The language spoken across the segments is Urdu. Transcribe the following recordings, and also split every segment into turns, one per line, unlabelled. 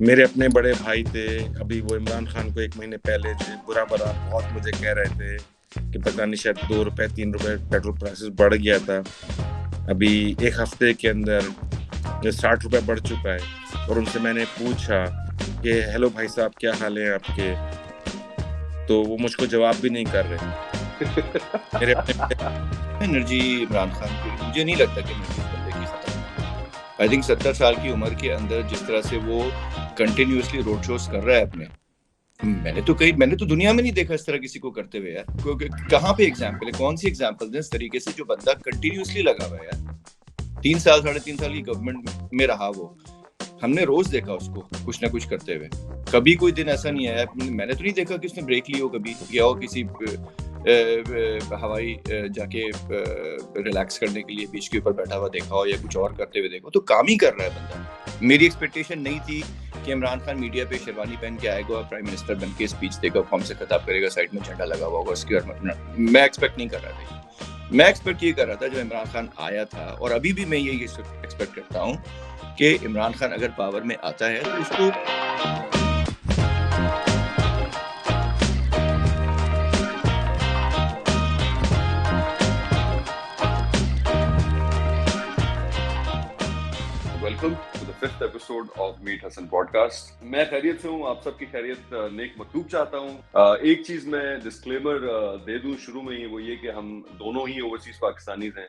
میرے اپنے بڑے بھائی تھے, ابھی وہ عمران خان کو 1 مہینے پہلے جو برا بہت مجھے کہہ رہے تھے کہ پتہ نہیں شاید 2 روپے 3 روپے پیٹرول پرائسز بڑھ گیا تھا. ابھی 1 ہفتے کے اندر 60 روپے بڑھ چکا ہے. اور ان سے میں نے پوچھا کہ ہیلو بھائی صاحب کیا حال ہیں آپ کے, تو وہ مجھ کو جواب بھی نہیں کر رہے. میرے اپنے
انرجی عمران خان کی مجھے نہیں لگتا کہ انرجی اس بندے کی ختم. آئی تھنک 70 سال کی عمر کے اندر جس طرح سے وہ کنٹینیوسلی روڈ شوز کر رہا ہے اپنے, میں نے تو دنیا میں نہیں دیکھا اس طرح کسی کو کرتے ہوئے یار. کہاں پہ ایگزامپل ہے, کون سی ایگزامپل ہے اس طریقے سے جو بندہ کنٹینیوسلی لگا ہوا ہے یار. 3 سال 3.5 سال کی گورنمنٹ میں رہا وہ, ہم نے روز دیکھا اس کو کچھ نہ کچھ کرتے ہوئے. کبھی کوئی دن ایسا نہیں آیا, میں نے تو نہیں دیکھا کہ اس نے بریک لی ہو کبھی, یا ہو کسی ہوائی جا کے ریلیکس کرنے کے لیے بیچ کے اوپر بیٹھا ہوا دیکھا ہو, یا کچھ اور کرتے ہوئے دیکھا ہو. تو کام ہی کر رہا ہے بندہ. میری ایکسپیکٹیشن نہیں تھی کہ عمران خان میڈیا پہ شیروانی پہن کے آئے گا اور پرائم منسٹر بن کے اسپیچ دے گا, قوم سے خطاب کرے گا, سائڈ میں جھنڈا لگا ہوا ہوگا اس کی. میں ایکسپیکٹ نہیں کر رہا تھا. میں ایکسپیکٹ یہ کر رہا تھا جو عمران خان آیا تھا, اور ابھی بھی میں یہی ایکسپیکٹ کرتا ہوں کہ عمران خان اگر پاور میں آتا ہے تو اس کو
welcome to the 5th episode of meet Hasan podcast. میں خیریت سے ہوں, آپ سب کی خیریت نیک مکتوب چاہتا ہوں. ایک چیز میں ڈسکلیمر دے دوں شروع میں ہی, وہ یہ کہ ہم دونوں ہی اوورسیز پاکستانیز ہیں,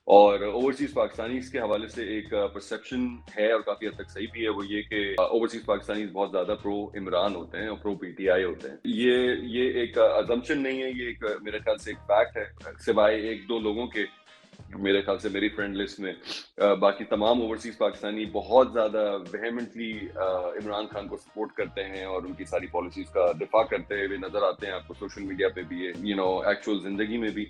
اور اوورسیز پاکستانیز کے حوالے سے ایک پرسیپشن ہے اور کافی حد تک صحیح بھی ہے, وہ یہ کہ اوورسیز پاکستانیز بہت زیادہ پرو عمران ہوتے ہیں اور پرو پی ٹی آئی ہوتے ہیں. یہ ایک ازمپشن نہیں ہے, یہ ایک میرے خیال سے ایک فیکٹ ہے, سوائے 1-2 لوگوں کے میرے خیال سے میری فرینڈ لسٹ میں. باقی تمام اوورسیز پاکستانی بہت زیادہ ویہمنٹلی عمران خان کو سپورٹ کرتے ہیں اور ان کی ساری پالیسیز کا دفاع کرتے ہوئے نظر آتے ہیں آپ کو سوشل میڈیا پہ بھی, ایکچوئل زندگی میں بھی.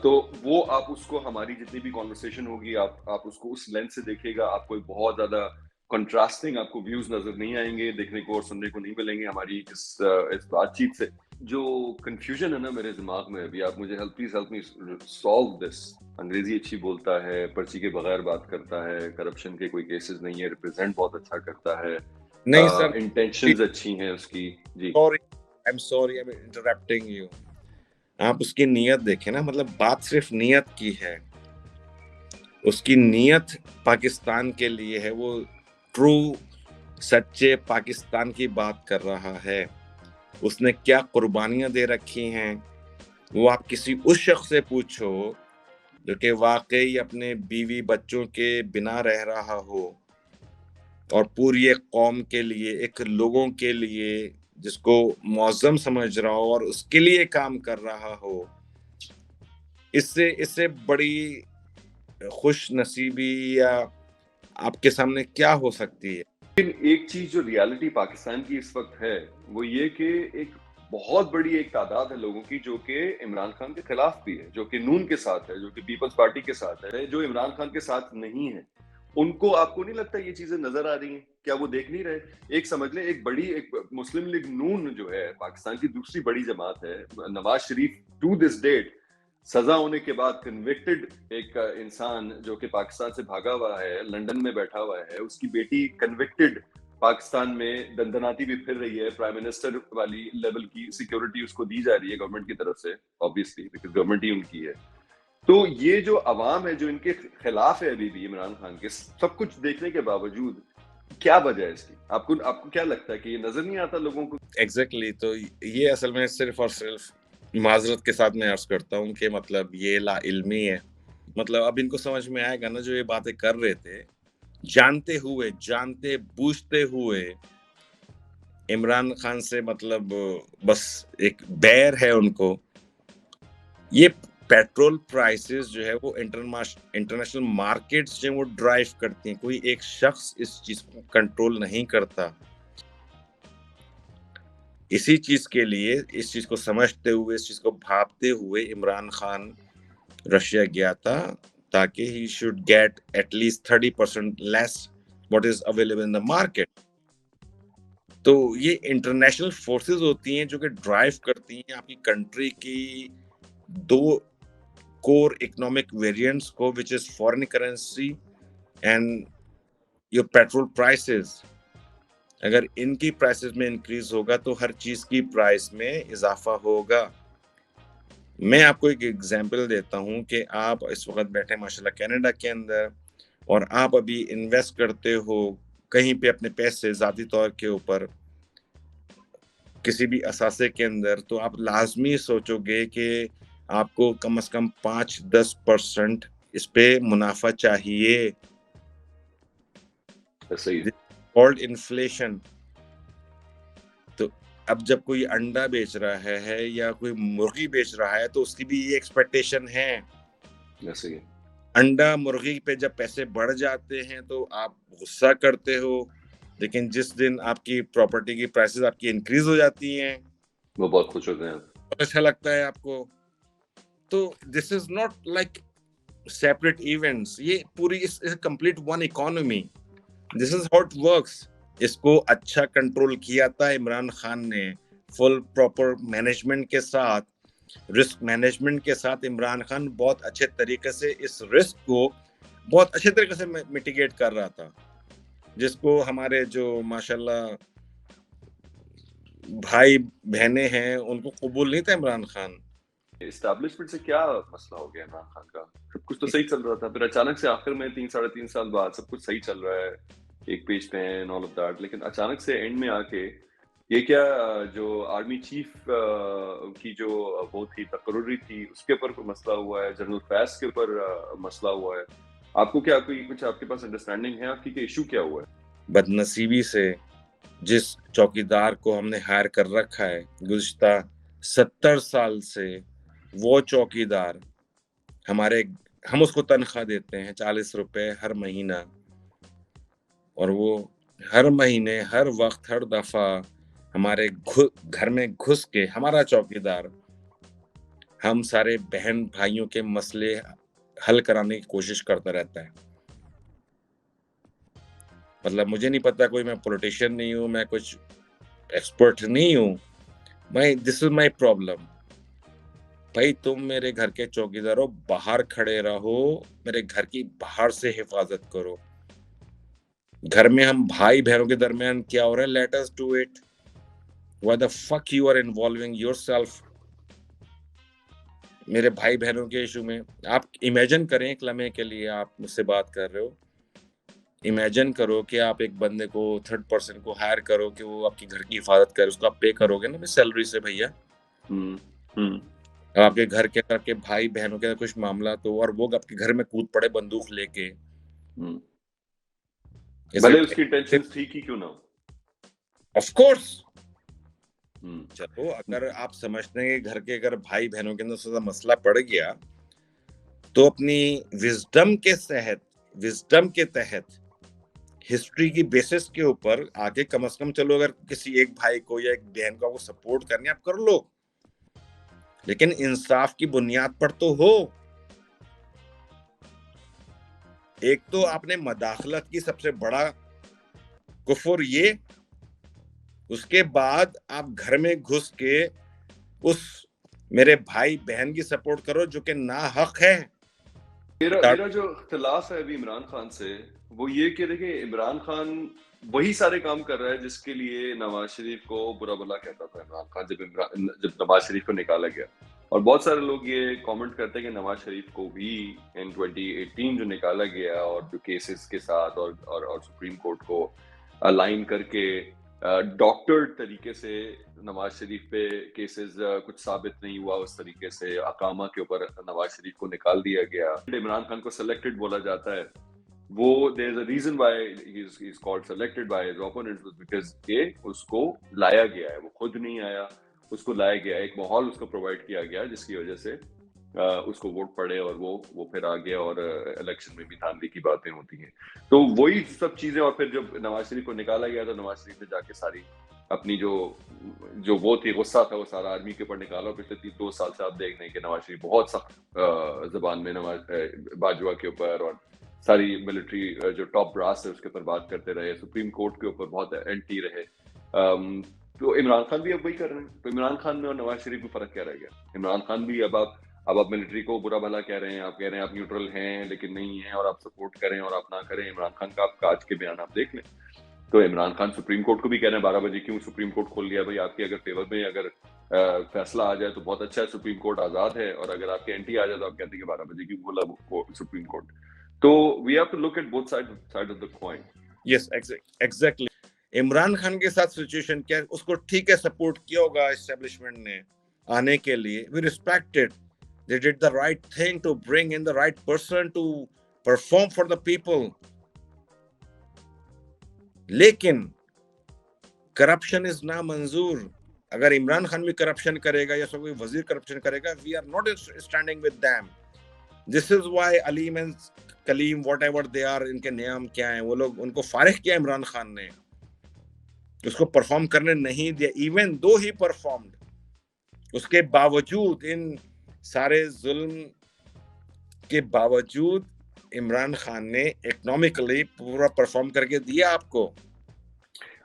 تو وہ آپ اس کو, ہماری جتنی بھی کانورسیشن ہوگی, آپ اس کو اس لینس سے دیکھیے گا. آپ کو ایک بہت زیادہ کنٹراسٹنگ آپ کو ویوز نظر نہیں آئیں گے, دیکھنے کو اور سننے کو نہیں ملیں گے ہماری اس بات چیت سے. جو کنفیوژن ہے نا میرے دماغ میں ابھی, آپ مجھے please help me solve this. انگریزی اچھی بولتا ہے, پرچی کے بغیر بات کرتا ہے, کرپشن کے کوئی کیسز نہیں ہے, ریپرزینٹ بہت اچھا کرتا ہے,
نہیں سر,
انٹینشنز اچھی ہیں اس کی. جی
sorry I am interrupting you. آپ اس کی نیت دیکھیں نا, مطلب بات صرف نیت کی ہے. اس کی نیت پاکستان کے لیے ہے, وہ ٹرو سچے پاکستان کی بات کر رہا ہے. اس نے کیا قربانیاں دے رکھی ہیں وہ آپ کسی اس شخص سے پوچھو جو کہ واقعی اپنے بیوی بچوں کے بنا رہ رہا ہو, اور پوری ایک قوم کے لیے, ایک لوگوں کے لیے جس کو معظم سمجھ رہا ہو اور اس کے لیے کام کر رہا ہو. اس سے بڑی خوش نصیبی یا آپ کے سامنے کیا ہو سکتی ہے؟
لیکن ایک چیز جو ریالٹی پاکستان کی اس وقت ہے وہ یہ کہ ایک بہت بڑی ایک تعداد ہے لوگوں کی جو کہ عمران خان کے خلاف بھی ہے, جو کہ نون کے ساتھ ہے, جو کہ پیپلز پارٹی کے ساتھ ہے, جو عمران خان کے ساتھ نہیں ہے. ان کو, آپ کو نہیں لگتا یہ چیزیں نظر آ رہی ہیں؟ کیا وہ دیکھ نہیں رہے؟ ایک سمجھ لیں, ایک بڑی ایک مسلم لیگ نون جو ہے پاکستان کی دوسری بڑی جماعت ہے, Nawaz Sharif to this date سزا ہونے کے بعد کنوکٹڈ ایک انسان جو کہ پاکستان سے بھاگا ہوا ہے, لنڈن میں بیٹھا ہوا ہے, اس کی بیٹی کنوکٹڈ پاکستان میں دندناتی بھی پھر رہی ہے. پرائم منسٹر والی لیول کی سیکیورٹی اس کو دی جا رہی ہے گورنمنٹ کی طرف سے, آبویسلی بیکاز گورنمنٹ ہی ان کی ہے. تو یہ جو عوام ہے جو ان کے خلاف ہے ابھی بھی عمران خان کے, سب کچھ دیکھنے کے باوجود کیا وجہ ہے اس کی؟ آپ کو کیا لگتا ہے کہ یہ نظر نہیں آتا لوگوں کو؟
ایگزیکٹلی. تو یہ اصل میں صرف اور صرف معذرت کے ساتھ میں عرض کرتا ہوں کہ مطلب یہ لا علمی ہے. مطلب اب ان کو سمجھ میں آئے گا نا جو یہ باتیں کر رہے تھے, جانتے ہوئے, جانتے بوجھتے ہوئے عمران خان سے, مطلب بس ایک بیر ہے ان کو. یہ پیٹرول پرائسز جو ہے وہ انٹرنیشنل مارکیٹس جو وہ ڈرائیو کرتی ہیں, کوئی ایک شخص اس چیز کو کنٹرول نہیں کرتا. اسی چیز کے لیے, اس چیز کو سمجھتے ہوئے, اس چیز کو بھاپتے ہوئے عمران خان رشیا گیا تھا تاکہ he should get at least 30% less what is available in the market. تو یہ انٹرنیشنل فورسز ہوتی ہیں جو کہ ڈرائیو کرتی ہیں آپ کی کنٹری کی 2 کور اکنامک ویریئنٹس کو, which is foreign currency and your petrol prices. اگر ان کی پرائسز میں انکریز ہوگا تو ہر چیز کی پرائس میں اضافہ ہوگا. میں آپ کو ایک ایگزامپل دیتا ہوں کہ آپ اس وقت بیٹھے ماشاءاللہ کینیڈا کے اندر اور آپ ابھی انویسٹ کرتے ہو کہیں پہ اپنے پیسے ذاتی طور کے اوپر کسی بھی اثاثے کے اندر, تو آپ لازمی سوچو گے کہ آپ کو کم از کم 5-10% اس پہ منافع چاہیے.
صحیح.
Called inflation. تو اب جب کوئی انڈا بیچ رہا ہے یا کوئی مرغی بیچ رہا ہے تو اس کی بھی یہ ایکسپیکٹیشن ہے.
صحیح.
انڈا مرغی پہ جب پیسے بڑھ جاتے ہیں تو آپ غصہ کرتے ہو, لیکن جس دن آپ کی پراپرٹی کی پرائسز آپ کی انکریز ہو جاتی ہیں
وہ بہت خوش ہوتے ہیں,
بہت اچھا لگتا ہے آپ کو. تو this is not like separate events, یہ پوری complete one economy. This is how it works. اس کو اچھا کنٹرول کیا تھا عمران خان نے, فل پراپر مینجمنٹ کے ساتھ, رسک مینجمنٹ کے ساتھ. عمران خان بہت اچھے طریقے سے اس رسک کو بہت اچھے طریقے سے میٹیگیٹ کر رہا تھا, جس کو ہمارے جو ماشاءاللہ بھائی بہنیں ہیں ان کو قبول نہیں تھا عمران خان.
اسٹیبلشمنٹ سے کیا مسئلہ ہو گیا عمران خان کا؟ سب کچھ تو صحیح چل رہا تھا, پھر اچانک سے آخر میں 3-3.5 سال بعد سب کچھ صحیح چل رہا ہے, ایک پیج پہ ہیں آل آف دیٹ, لیکن اچانک سے اینڈ میں آ کے یہ کیا جو آرمی چیف کی جو وہ تھی تقرری تھی اس کے اوپر کوئی مسئلہ ہوا ہے, جنرل فیض کے اوپر مسئلہ ہوا ہے. آپ کو کیا کوئی کچھ آپ کے پاس انڈرسٹینڈنگ ہے آپ کی کہ ایشو کیا ہوا ہے؟
بد نصیبی سے جس چوکیدار کو ہم نے ہائر کر رکھا ہے گزشتہ 70 سال سے, وہ چوکیدار ہم اس کو تنخواہ دیتے ہیں 40 روپے ہر مہینہ, اور وہ ہر مہینے ہر وقت ہر دفعہ ہمارے گھر میں گھس کے ہمارا چوکیدار ہم سارے بہن بھائیوں کے مسئلے حل کرانے کی کوشش کرتا رہتا ہے. مطلب مجھے نہیں پتا, کوئی میں پولیٹیشین نہیں ہوں, میں کچھ ایکسپرٹ نہیں ہوں, دس از مائی پرابلم. بھائی تم میرے گھر کے چوکیدار ہو, باہر کھڑے رہو, میرے گھر کی باہر سے حفاظت کرو. گھر میں ہم بھائی بہنوں کے درمیان کیا ہو رہا ہے, let us do it. why the fuck you are involving yourself میرے بھائی بہنوں کے ایشو میں. آپ امیجن کریں ایک لمحے کے لیے, آپ مجھ سے بات کر رہے ہو, امیجن کرو کہ آپ ایک بندے کو تھرڈ پرسن کو ہائر کرو کہ وہ آپ کی گھر کی حفاظت کرے, اس کو آپ پے کرو گے نا سیلری سے بھیا. آپ کے گھر کے اندر کے بھائی بہنوں کے کچھ معاملات ہو اور وہ آپ کے گھر میں کود پڑے بندوق لے کے,
بھلے اس کی انٹینشنز ٹھیک ہی کیوں نہ ہو.
Of course. چلو اگر آپ سمجھتے ہیں کہ گھر کے اگر بھائی بہنوں کے اندر مسئلہ پڑ گیا تو اپنی وزڈم کے تحت ہسٹری کی بیسس کے اوپر آگے کم از کم چلو, اگر کسی ایک بھائی کو یا ایک بہن کو سپورٹ کرنی آپ کر لو, لیکن انصاف کی بنیاد پر تو ہو. ایک تو آپ نے مداخلت کی سب سے بڑا کفر یہ, اس کے بعد آپ گھر میں گھس کے اس میرے بھائی بہن کی سپورٹ کرو جو کہ ناحق ہے.
میرا جو اختلاف ہے ابھی عمران خان سے وہ یہ کہ دیکھیں عمران خان وہی سارے کام کر رہا ہے جس کے لیے نواز شریف کو برا بھلا کہتا تھا عمران خان جب نواز شریف کو نکالا گیا. اور بہت سارے لوگ یہ کامنٹ کرتے ہیں کہ نواز شریف کو بھی ان 2018 جو نکالا گیا اور جو کیسز کے ساتھ اور سپریم کورٹ کو الائن کر کے ڈاکٹر طریقے سے نواز شریف پہ کیسز کچھ ثابت نہیں ہوا, اس طریقے سے اقامہ کے اوپر نواز شریف کو نکال دیا گیا. عمران خان کو سلیکٹڈ بولا جاتا ہے, وہ there is a reason why he is called selected by his opponents because کہ اس کو لایا گیا ہے, وہ خود نہیں آیا, اس کو لایا گیا, ایک ماحول اس کو پرووائڈ کیا گیا جس کی وجہ سے اس کو ووٹ پڑے اور وہ پھر آ گیا اور الیکشن میں بھی دھاندلی کی باتیں ہوتی ہیں. تو وہی سب چیزیں, اور پھر جب نواز شریف کو نکالا گیا تو نواز شریف نے جا کے ساری اپنی جو وہ تھی غصہ تھا وہ سارا آرمی کے اوپر نکالا. پچھلے 2 سال سے آپ دیکھ رہے ہیں کہ نواز شریف بہت سخت زبان میں باجوہ کے اوپر اور ساری ملٹری جو ٹاپ براس ہے اس کے اوپر بات کرتے رہے, سپریم کورٹ کے اوپر بہت اینٹی رہے. تو عمران خان بھی اب وہی کر رہے ہیں. تو عمران خان میں اور نواز شریف میں فرق کیا رہ گیا؟ عمران خان بھی اب آپ ملٹری کو برا بھلا کہہ رہے ہیں, آپ کہہ رہے ہیں آپ نیوٹرل ہیں لیکن نہیں ہیں, اور آپ سپورٹ کریں اور آپ نہ کریں. عمران خان کا آپ کا آج کے بیان آپ دیکھ لیں, تو عمران خان سپریم کورٹ کو بھی کہہ رہے ہیں 12 بجے کیوں سپریم کورٹ کھول لیا بھائی, آپ کی اگر فیور میں اگر فیصلہ آ جائے تو بہت اچھا ہے, سپریم کورٹ آزاد ہے, اور اگر آپ کے اینٹی آ جائے تو آپ کہتے ہیں کہ 12 بجے کیوں کھولا سپریم کورٹ. تو we have to look at both side of the coin.
Yes exactly. Imran Khan کے ساتھ سچویشن کیا ہے, اس کو ٹھیک ہے سپورٹ کیا ہوگا اسٹیبلشمنٹ نے آنے کے لیے, we respect it, they did the right thing to bring in the right person to perform for the people. لیکن کرپشن از نا منظور. اگر عمران خان بھی کرپشن کرے گا یا کوئی وزیر کرپشن کرے گا, we are not standing with them. This is why Aleem and Kaleem whatever they are, ان کے نام کیا ہیں, وہ لوگ ان کو فارغ کیا عمران خان نے, اس کو پرفارم کرنے نہیں دیا. ایون دو ہی پرفارمڈ, اس کے باوجود, ان سارے ظلم کے باوجود عمران خان نے اکنامکلی پورا پرفارم کر کے دیا آپ کو.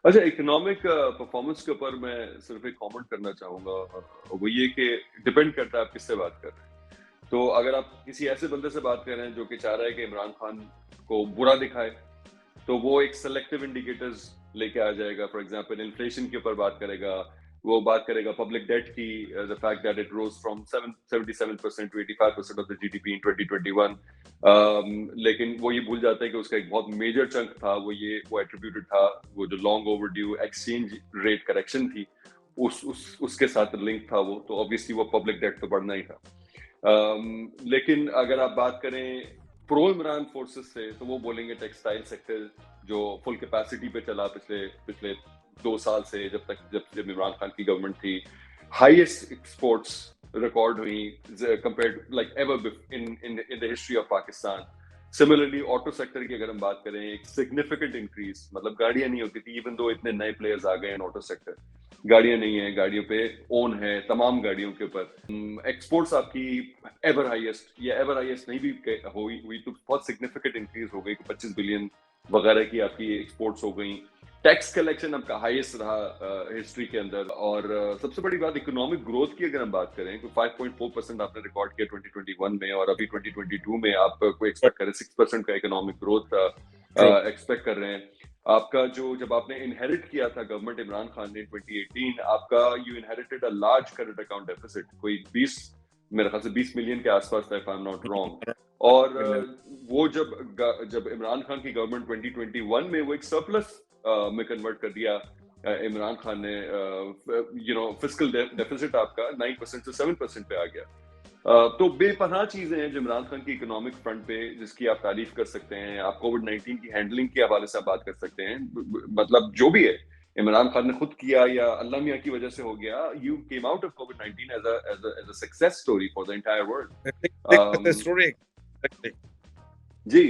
اچھا, اکنامک پرفارمنس کے اوپر میں صرف ایک کامنٹ کرنا چاہوں گا, وہ یہ کہ ڈپینڈ کرتا ہے آپ کس سے بات کر رہے ہیں. تو اگر آپ کسی ایسے بندے سے بات کر رہے ہیں جو کہ چاہ رہا ہے کہ عمران خان کو برا دکھائے, تو وہ ایک سلیکٹیو انڈیکیٹرز لے کے آ جائے گا. فار ایگزامپل انفلیشن کے اوپر بات کرے گا, وہ بات کرے گا پبلک ڈیٹ کی, the fact that it rose from 77% to 85% of the GDP in 2021. لیکن وہ یہ بھول جاتا ہے کہ اس کا ایک بہت میجر چنک تھا, وہ ایٹریبیوٹڈ تھا, وہ جو long over due exchange rate correction تھی اس کے ساتھ لنک تھا وہ, تو obviously وہ پبلک ڈیٹ تو بڑھنا ہی تھا. لیکن اگر آپ بات کریں پرو عمران فورسز سے, تو وہ بولیں گے ٹیکسٹائل سیکٹر جو فل کیپیسٹی پہ چلا پچھلے 2 سال سے, جب عمران خان کی گورنمنٹ تھی, ہائیسٹ ایکسپورٹس ریکارڈ ہوئی compared like ever in the history of Pakistan. Similarly auto sector کی اگر ہم بات کریں, ایک سگنیفیکنٹ انکریز, مطلب گاڑیاں نہیں ہوتی تھی, ایون دو اتنے نئے پلیئرز آ گئے ہیں آٹو سیکٹر, گاڑیاں نہیں ہیں, گاڑیوں پہ اون ہے تمام گاڑیوں کے اوپر. ایکسپورٹس آپ کی ایور ہائیسٹ یا ایور ہائیسٹ نہیں بھی ہوئی تو بہت سگنیفیکنٹ انکریز ہو گئی, 25 بلین وغیرہ کی آپ کی ایکسپورٹس ہو گئیں. ٹیکس کلیکشن آپ کا ہائیسٹ رہا ہسٹری کے اندر. اور سب سے بڑی بات اکنامک گروتھ کی اگر ہم بات کریں تو 5.4% آپ نے ریکارڈ کیا 2021 میں, اور ابھی 2022 میں آپ کو ایکسپیکٹ کریں 6% کا اکنامک گروتھ ایکسپیکٹ کر رہے ہیں. آپ کا جو جب آپ نے انہیریٹ کیا تھا گورنمنٹ عمران خان نے 2018, آپ کا you inherited a large current account deficit, کوئی 20 میرے خیال سے 20 ملین کے آس پاس تھا if I'm not wrong. اور وہ جب عمران خان کی گورنمنٹ 2021 میں وہ ایک سرپلس میں کنورٹ کر دیا عمران خان نے, فسکل ڈیفیسٹ آپ کا 9% سے 7% پہ آ گیا. تو بے پناہ چیزیں ہیں جو عمران خان کی اکنامک فرنٹ پہ جس کی آپ تعریف کر سکتے ہیں. آپ کووڈ-19 کی ہینڈلنگ کے حوالے سے بات کر سکتے ہیں, مطلب جو بھی ہے عمران خان نے خود کیا یا اللہ میاں کی وجہ سے ہو گیا, یو کیم آؤٹ آف کووڈ-19 as a success story for the entire world. جی,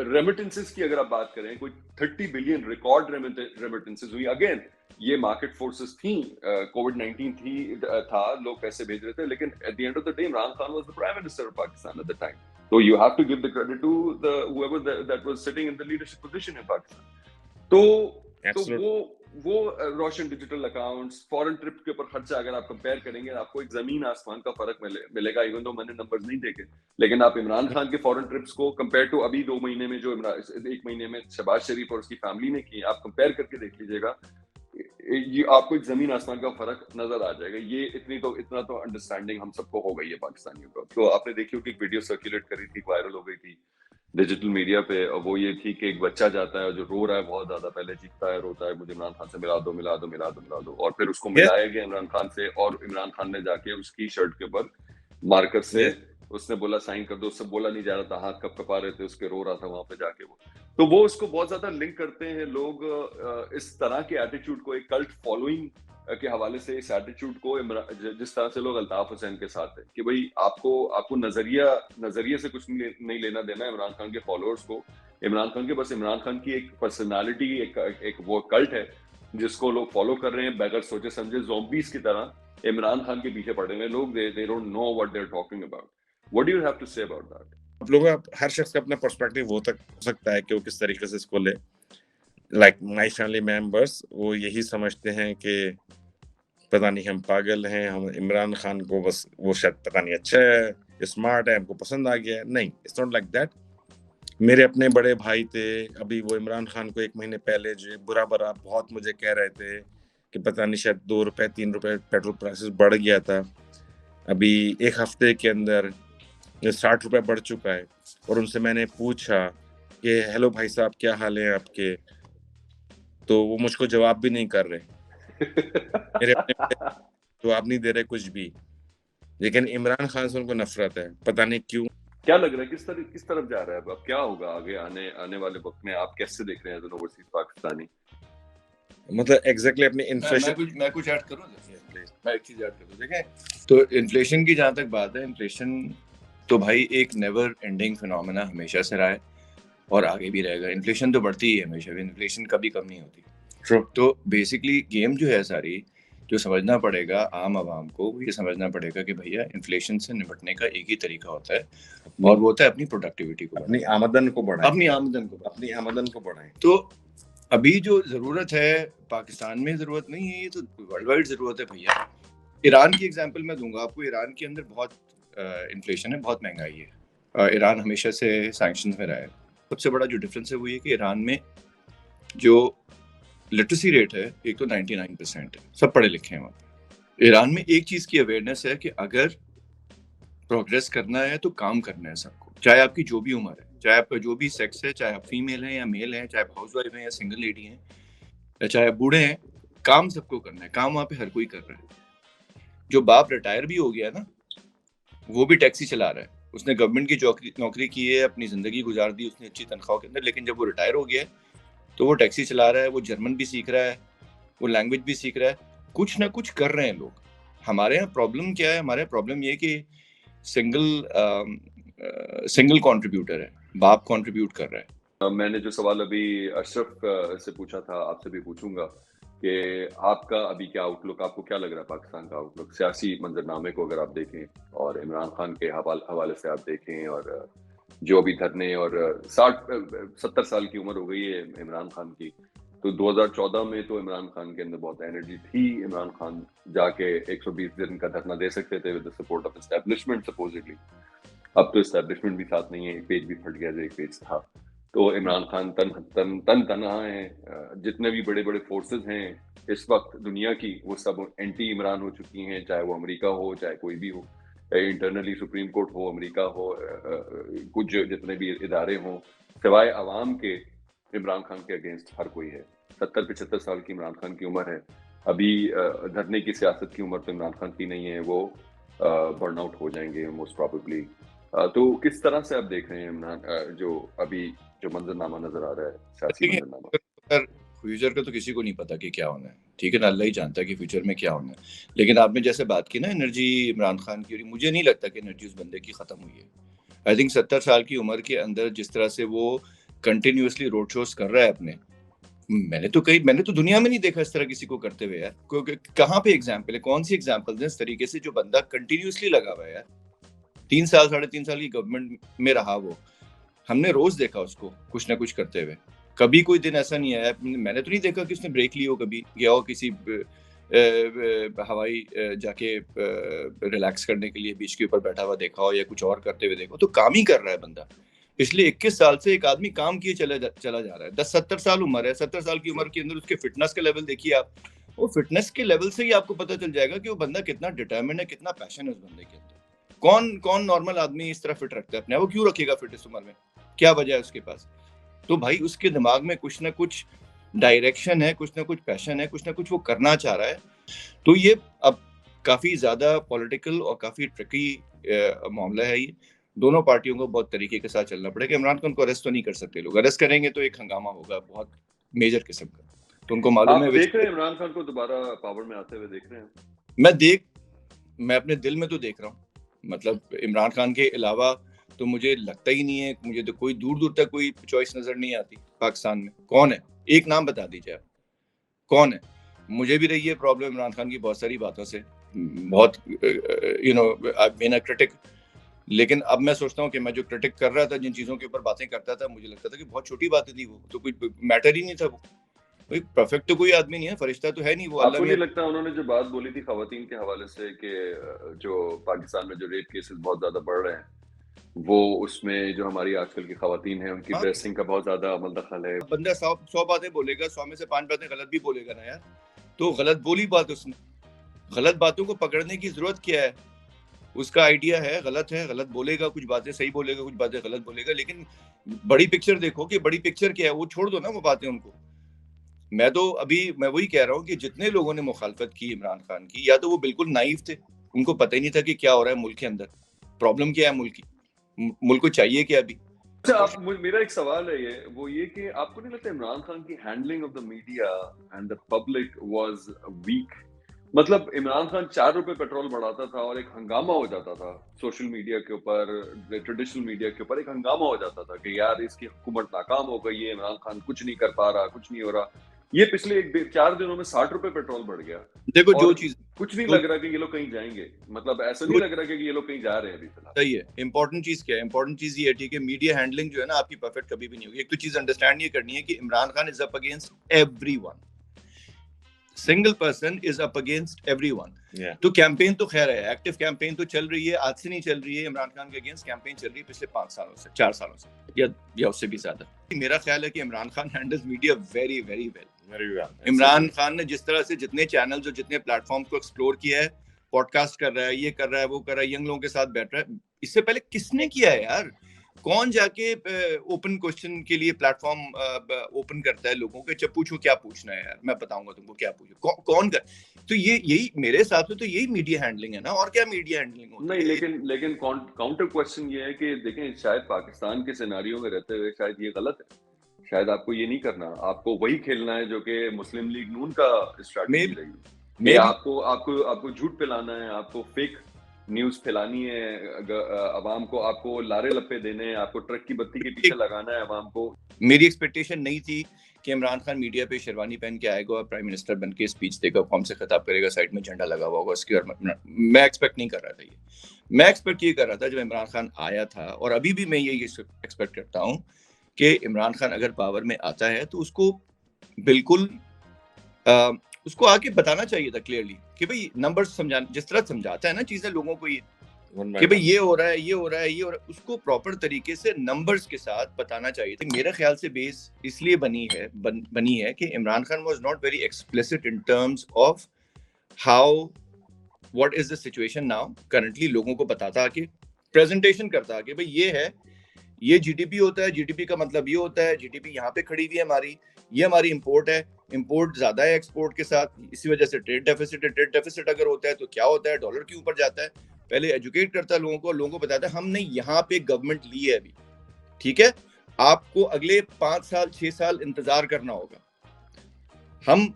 ریمیٹنسز کی اگر آپ بات کریں, کوئی 30 بلین ریکارڈ ریمیٹنسز ہوئی. اگین یہ مارکیٹ فورسز تھیں, کووڈ-19 تھا, لوگ پیسے بھیج رہے تھے, لیکن at the end of the day Imran Khan was the prime minister of Pakistan at the time. So you have to give the credit to whoever that was sitting in the leadership position in Pakistan. تو وہ روشن ڈیجیٹل اکاؤنٹس, فورن ٹرپ کے اوپر خرچہ اگر آپ کمپیئر کریں گے آپ کو ایک زمین آسمان کا فرق ملے گا. ایون تو میں نے نمبرز نہیں دیکھے, لیکن آپ عمران خان کے فورن ٹرپس کو کمپیئر ٹو ابھی 2 مہینے میں جو 1 مہینے میں شہباز شریف اور اس کی فیملی نے کی, آپ کمپیئر کر کے دیکھ لیجیے گا, یہ آپ کو ایک زمین آسمان کا فرق نظر آ جائے گا. یہ اتنا تو انڈرسٹینڈنگ ہم سب کو ہو گئی ہے پاکستانیوں کو. تو آپ نے دیکھی ہوگی ایک ویڈیو سرکولیٹ کری تھی, وائرل ہو گئی تھی ڈیجیٹل میڈیا پہ, اور وہ یہ تھی کہ ایک بچہ جاتا ہے جو رو رہا ہے بہت زیادہ, پہلے چیختا ہے روتا ہے مجھے عمران خان سے ملا دو, اور پھر اس کو ملایا گیا عمران خان سے, اور عمران خان نے جا کے اس کی شرٹ کے اوپر مارکر سے اس نے بولا سائن کر دو. اس سے بولا نہیں جا رہا تھا, ہاتھ کپ کپا رہے تھے اس کے, رو رہا تھا وہاں پہ جا کے وہ. تو وہ اس کو بہت زیادہ لنک کرتے ہیں لوگ اس طرح کے ایٹیٹیوڈ کو, ایک کلٹ فالوئنگ کے حوالے سے اس ایٹیٹیوڈ کو, جس طرح سے لوگ الطاف حسین کے ساتھ ہیں کہ بھائی آپ کو نظریے سے کچھ نہیں لینا دینا ہے عمران خان کے فالوورز کو. عمران خان کے بس عمران خان کی ایک پرسنالٹی, ایک وہ کلٹ ہے جس کو لوگ فالو کر رہے ہیں بغیر سوچے سمجھے, زومبیز کی طرح عمران خان کے پیچھے پڑے ہوئے لوگ. they don't know what they're talking about. What do you have to say about that?
آپ لوگوں کا ہر شخص کا اپنا پرسپیکٹیو ہو سکتا ہے کہ وہ کس طریقے سے اس کو لے. لائک مائی فیملی ممبرس وہ یہی سمجھتے ہیں کہ پتہ نہیں ہم پاگل ہیں, ہم عمران خان کو بس وہ شاید پتہ نہیں اچھا ہے, اسمارٹ ہے, ہم کو پسند آ گیا ہے. نہیں, اٹس ناٹ لائک دیٹ. میرے اپنے بڑے بھائی تھے, ابھی وہ عمران خان کو 1 مہینے پہلے جو برا بہت مجھے کہہ رہے تھے کہ پتہ نہیں شاید 2 روپے 3 روپے پیٹرول پرائسز بڑھ گیا تھا, ابھی 1 ہفتے کے اندر 60 روپے بڑھ چکا ہے. اور ان سے میں نے پوچھا کہ ہیلو بھائی صاحب کیا حال ہیں آپ کے, تو وہ مجھ کو جواب بھی نہیں کر رہے, میرے اپنے جواب نہیں دے رہے کچھ بھی. لیکن عمران خان سے ان کو نفرت ہے, پتہ نہیں کیوں.
کیا لگ رہا ہے کس طرف جا رہا ہے اب کیا ہوگا آگے آنے والے وقت میں, آپ کیسے دیکھ رہے ہیں دونوں اوورسیز پاکستانی؟
مطلب ایگزیکٹلی اپنی انفلیشن
میں کچھ ایڈ کروں, میں ایک چیز ایڈ کر دوں. دیکھیں تو انفلیشن کی جہاں تک بات ہے, انفلیشن تو بھائی ایک نیور اینڈنگ فینومینا ہمیشہ سے رہا ہے اور آگے بھی رہے گا. انفلیشن تو بڑھتی ہی ہے ہمیشہ, انفلیشن کبھی کم نہیں ہوتی. تو بیسکلی گیم جو ہے ساری, جو سمجھنا پڑے گا عام عوام کو, یہ سمجھنا پڑے گا کہ بھیا انفلیشن سے نپٹنے کا ایک ہی طریقہ ہوتا ہے, اور وہ ہوتا ہے اپنی پروڈکٹیوٹی کو,
اپنی آمدن کو
بڑھائیں. تو ابھی جو ضرورت ہے پاکستان میں ضرورت نہیں ہے, یہ تو ورلڈ وائڈ ضرورت ہے بھیا. ایران کی ایگزامپل میں دوں گا آپ کو. ایران کے اندر بہت انفلیشن ہے, بہت مہنگائی ہے. ایران ہمیشہ سے سینکشنز میں رہا ہے. سب سے بڑا جو ڈفرینس ہے وہ یہ کہ ایران میں جو لٹریسی ریٹ ہے ایک تو 99% ہے, سب پڑھے لکھے ہیں وہاں پہ. ایران میں ایک چیز کی اویئرنیس ہے کہ اگر پروگریس کرنا ہے تو کام کرنا ہے سب کو, چاہے آپ کی جو بھی عمر ہے, چاہے آپ کا جو بھی سیکس ہے, چاہے آپ فیمیل ہیں یا میل ہیں, چاہے آپ ہاؤس وائف ہیں یا سنگل لیڈی ہیں, یا چاہے آپ بوڑھے ہیں, کام سب کو کرنا ہے. کام وہاں پہ ہر کوئی کر رہا ہے. جو باپ ریٹائر بھی ہو گیا نا, وہ بھی ٹیکسی چلا رہا ہے. اس نے گورنمنٹ کی نوکری کی ہے, اپنی زندگی گزار دی اس نے اچھی تنخواہ کے اندر, لیکن جب وہ ریٹائر ہو گیا ہے تو وہ ٹیکسی چلا رہا ہے, وہ جرمن بھی سیکھ رہا ہے, وہ لینگویج بھی سیکھ رہا ہے, کچھ نہ کچھ کر رہے ہیں لوگ. ہمارے یہاں پرابلم کیا ہے, ہمارے پرابلم یہ کہ سنگل کنٹریبیوٹر ہے, باپ کنٹریبیوٹ کر رہا ہے.
میں نے جو سوال ابھی اشرف سے پوچھا تھا آپ سے بھی پوچھوں گا کہ آپ کا ابھی کیا آؤٹ لک, آپ کو کیا لگ رہا ہے پاکستان کا آؤٹ لک, سیاسی منظرنامے کو اگر آپ دیکھیں اور عمران خان کے حوالے سے آپ دیکھیں, اور جو ابھی دھرنے, اور 60-70 سال کی عمر ہو گئی ہے عمران خان کی, تو 2014 میں تو عمران خان کے اندر بہت انرجی تھی. عمران خان جا کے 120 دن کا دھرنا دے سکتے تھے with the support of establishment supposedly. اب تو اسٹیبلشمنٹ بھی ساتھ نہیں ہے, ایک پیج بھی پھٹ گیا جو ایک پیج تھا. تو عمران خان تنہا ہیں. جتنے بھی بڑے بڑے فورسز ہیں اس وقت دنیا کی, وہ سب اینٹی عمران ہو چکی ہیں, چاہے وہ امریکہ ہو, چاہے کوئی بھی ہو, انٹرنلی سپریم کورٹ ہو, امریکہ ہو, کچھ جتنے بھی ادارے ہوں, سوائے عوام کے عمران خان کے اگینسٹ ہر کوئی ہے. 70-75 سال کی عمران خان کی عمر ہے. ابھی دھرنے کی سیاست کی عمر تو عمران خان کی نہیں ہے, وہ برن آؤٹ ہو جائیں گے موسٹ پروبیبلی. تو کس طرح سے آپ دیکھ رہے ہیں عمران جو ابھی جو منظرنامہ نظر آ رہا ہے سیاسی منظرنامہ؟
فیوچر کا تو کسی کو نہیں پتا کہ کیا ہونا ہے, ٹھیک ہے نا, اللہ ہی جانتا ہے کہ فیوچر میں کیا ہونا ہے. لیکن آپ نے جیسے بات کی نا انرجی عمران خان کی, مجھے نہیں لگتا کہ انرجی اس بندے کی ختم ہوئی ہے. آئی تھنک 70 سال کی عمر کے اندر جس طرح سے وہ کنٹینیوسلی روڈ شوز کر رہا ہے اپنے, میں نے تو دنیا میں نہیں دیکھا اس طرح کسی کو کرتے ہوئے یار. کہاں پہ ایگزامپل ہے, کون سی ایگزامپل ہے اس طریقے سے جو بندہ کنٹینیوسلی لگا ہوا ہے یار. 3 سال 3.5 سال کی گورنمنٹ میں رہا وہ, ہم نے روز دیکھا اس کو کچھ نہ کچھ کرتے ہوئے. کبھی کوئی دن ایسا نہیں آیا, میں نے تو نہیں دیکھا کہ اس نے بریک لی ہو, کبھی گیا ہو کسی ہوائی جا کے ریلیکس کرنے کے لیے بیچ کے اوپر بیٹھا ہوا دیکھا ہو, یا کچھ اور کرتے ہوئے دیکھا ہو. تو کام ہی کر رہا ہے بندہ. اس لیے 21 سال سے ایک آدمی کام کیے چلا جا رہا ہے. 10-70 سال عمر ہے, 70 سال کی عمر کے اندر اس کے فٹنس کا لیول دیکھیے آپ. وہ فٹنس کے لیول سے ہی آپ کو پتہ چل جائے گا کہ وہ بندہ کتنا ڈٹرمنڈ ہے, کتنا پیشن ہے اس بندے کے اندر. کون نارمل آدمی اس طرح فٹ رکھتا ہے اپنے, وہ کیوں رکھے گا فٹ اس عمر میں, کیا وجہ ہے اس کے پاس؟ تو بھائی اس کے دماغ میں کچھ نہ کچھ ڈائریکشن ہے, کچھ نہ کچھ پیشن ہے, کچھ نہ کچھ وہ کرنا چاہ رہا ہے. تو یہ اب کافی زیادہ پولیٹیکل اور کافی ٹرکی معاملہ ہے. یہ دونوں پارٹیوں کو بہت طریقے کے ساتھ چلنا پڑے گا. عمران خان کو اریسٹ تو نہیں کر سکتے لوگ, اریسٹ کریں گے تو ایک ہنگامہ ہوگا بہت میجر قسم کا. تو ان کو معلوم ہے.
آپ دیکھ رہے ہیں عمران خان کو دوبارہ پاور میں آتے ہوئے دیکھ رہے ہیں؟
میں اپنے دل میں تو دیکھ رہا ہوں. مطلب عمران خان کے علاوہ تو مجھے لگتا ہی نہیں ہے, مجھے تو کوئی دور تک کوئی چوائس نظر نہیں آتی پاکستان میں. کون ہے, ایک نام بتا دیجیے آپ, کون ہے؟ مجھے بھی رہی ہے پرابلم عمران خان کی بہت ساری باتوں سے, بہت بین کرٹک. لیکن اب میں سوچتا ہوں کہ میں جو کرٹک کر رہا تھا, جن چیزوں کے اوپر باتیں کرتا تھا, مجھے لگتا تھا کہ بہت چھوٹی باتیں تھی, وہ تو کوئی میٹر ہی نہیں تھا. وہ پرفیکٹ تو کوئی آدمی نہیں ہے, فرشتہ تو ہے نہیں وہ.
آپ کو نہیں لگتا انہوں نے جو بات بولی تھی خواتین کے حوالے سے کہ جو پاکستان میں جو ریپ کیسز بہت زیادہ بڑھ رہے ہیں, وہ اس میں جو ہماری آج کل کی خواتین ہیں ان کی ڈریسنگ کا بہت زیادہ عمل دخل ہے.
بندہ 100 باتیں بولے گا، 100 میں سے 5 باتیں غلط بھی بولے گا نا یار. تو غلط بولی بات اس نے، غلط باتوں کو پکڑنے کی ضرورت کیا ہے؟ اس کا آئیڈیا ہے غلط بولے گا، کچھ باتیں صحیح بولے گا، کچھ باتیں غلط بولے گا، لیکن بڑی پکچر دیکھو کہ بڑی پکچر کیا ہے، وہ چھوڑ دو نا وہ باتیں ان کو. میں وہی کہہ رہا ہوں کہ جتنے لوگوں نے مخالفت کی عمران خان کی، یا تو وہ بالکل نائیو تھے، ان کو پتہ ہی نہیں تھا کہ کیا ہو رہا ہے ملک کے اندر، پرابلم کیا ہے ملک کی، ملک کو چاہیے کیا ابھی.
اچھا، میرا ایک سوال ہے وہ یہ کہ آپ کو نہیں لگتا عمران خان کی handling of the media and the public was weak? مطلب عمران خان 4 روپے پیٹرول بڑھاتا تھا اور ایک ہنگامہ ہو جاتا تھا سوشل میڈیا کے اوپر، ٹریڈیشنل میڈیا کے اوپر ایک ہنگامہ ہو جاتا تھا کہ یار اس کی حکومت ناکام ہو گئی ہے، عمران خان کچھ نہیں کر پا رہا، کچھ نہیں ہو رہا. یہ پچھلے 4 دنوں میں 60 روپے پیٹرول بڑھ گیا.
دیکھو جو چیز
کچھ نہیں لگ رہا کہ یہ لوگ کہیں جائیں گے، مطلب ایسا نہیں لگ رہا کہ یہ لوگ کہیں جا رہے ہیں ابھی فی الحال.
صحیح ہے. امپورٹنٹ چیز کیا ہے؟ امپورٹنٹ چیز یہ ہے ٹھیک ہے، میڈیا ہینڈلنگ جو ہے نا آپ کی پرفیکٹ کبھی بھی نہیں ہوگی. ایک تو چیز انڈرسٹینڈ یہ کرنی ہے کہ Imran Khan is up against everyone, single person is up against everyone. تو کیمپین تو خیر ہے، ایکٹیو کیمپین تو چل رہی ہے، آج سے نہیں چل رہی ہے. عمران خان کے اگینسٹ کیمپین چل رہی ہے پچھلے 5 سالوں سے، 4 سالوں سے، یا اس سے بھی زیادہ. میرا خیال ہے کہ Imran Khan handles media very very well. Imran Khan نے جس طرح سے جتنے چینلز اور جتنے پلیٹ فارمز کو ایکسپلور کیا ہے، پوڈ کاسٹ کر رہا ہے، یہ کر رہا ہے، وہ کر رہا ہے، ینگ لوگوں کے ساتھ بیٹھ رہا ہے. اس سے پہلے کس نے کیا ہے یار؟ کون جا کے اوپن کوسچن کے لیے پلیٹ فارم اوپن کرتا ہے لوگوں کے؟ جب پوچھو کیا پوچھنا ہے یار، میں بتاؤں گا تم کو کیا پوچھو، کون کر. تو یہی میرے حساب سے تو یہی میڈیا ہینڈلنگ ہے نا، اور کیا میڈیا ہینڈلنگ ہوتی ہے؟
نہیں، لیکن کاؤنٹر کوسچن یہ ہے کہ دیکھیں شاید پاکستان کے سیناریو میں رہتے ہوئے شاید یہ غلط ہے. شاید آپ کو یہ نہیں کرنا، آپ کو وہی کھیلنا ہے جو کہ مسلم لیگ نون کا اسٹریٹجی رہی. آپ کو جھوٹ پھیلانا ہے، آپ کو فیک نیوز پھیلانی ہے عوام کو، آپ کو لارے لپے دینے ہیں، آپ کو ٹرک کی بتی کے پیچھے لگانا ہے عوام کو.
میری ایکسپیکٹیشن نہیں تھی کہ عمران خان میڈیا پہ شیروانی پہن کے آئے گا، پرائم منسٹر بن کے اسپیچ دے گا، قوم سے خطاب کرے گا، سائڈ میں جھنڈا لگا ہوا ہوگا اس کی. میں ایکسپیکٹ نہیں کر رہا تھا میں ایکسپیکٹ یہ کر رہا تھا جب عمران خان آیا تھا، اور ابھی بھی میں یہ ایکسپیکٹ کرتا ہوں کہ عمران خان اگر پاور میں آتا ہے تو اس کو بالکل اس کو آ کے بتانا چاہیے تھا کلیئرلی کہ بھائی نمبر سمجھانا، جس طرح سمجھاتا ہے نا چیزیں لوگوں کو، یہ کہ بھئی یہ ہو رہا ہے، یہ ہو رہا ہے، یہ ہو رہا ہے، اس کو پراپر طریقے سے نمبرز کے ساتھ بتانا چاہیے تھا. میرے خیال سے بیس اس لیے بنی ہے کہ Imran Khan was not very explicit in terms of how what is the situation now currently. لوگوں کو بتاتا کہ پریزنٹیشن کرتا کہ بھئی یہ ہے، یہ جی ڈی پی ہوتا ہے، جی ڈی پی کا مطلب یہ ہوتا ہے، جی ڈی پی یہاں پہ کھڑی ہوئی ہے ہماری، یہ ہماری امپورٹ ہے، امپورٹ زیادہ ہے ایکسپورٹ کے ساتھ، اسی وجہ سے ٹریڈ ڈیفیسٹ ہے. ٹریڈ ڈیفیسٹ اگر ہوتا ہے تو کیا ہوتا ہے، ڈالر کیوں اوپر جاتا ہے. پہلے ایجوکیٹ کرتا ہے لوگوں کو بتاتا ہے ہم نے یہاں پہ گورنمنٹ لی ہے ابھی، ٹھیک ہے، آپ کو اگلے 5 سال 6 سال انتظار کرنا ہوگا.